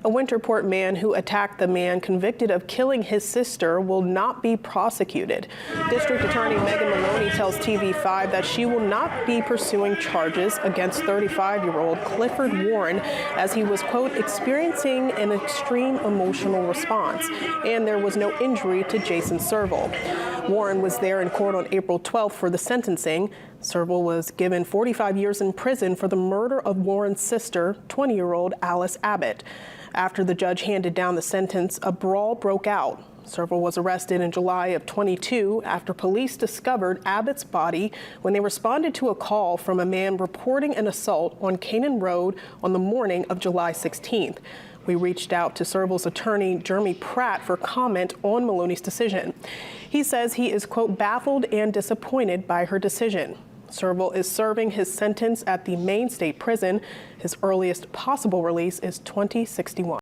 A Winterport man who attacked the man convicted of killing his sister will not be prosecuted. District Attorney Megan Maloney tells TV5 that she will not be pursuing charges against 35-year-old Clifford Warren as he was, quote, experiencing an extreme emotional response, and there was no injury to Jason Serval. Warren was there in court on April 12th for the sentencing. Serval was given 45 years in prison for the murder of Warren's sister, 20-year-old Alice Abbott. After the judge handed down the sentence, a brawl broke out. Serval was arrested in July of 22 after police discovered Abbott's body when they responded to a call from a man reporting an assault on Canaan Road on the morning of July 16th. We reached out to Serval's attorney, Jeremy Pratt, for comment on Maloney's decision. He says he is, quote, baffled and disappointed by her decision. Serval is serving his sentence at the Maine State Prison. His earliest possible release is 2061.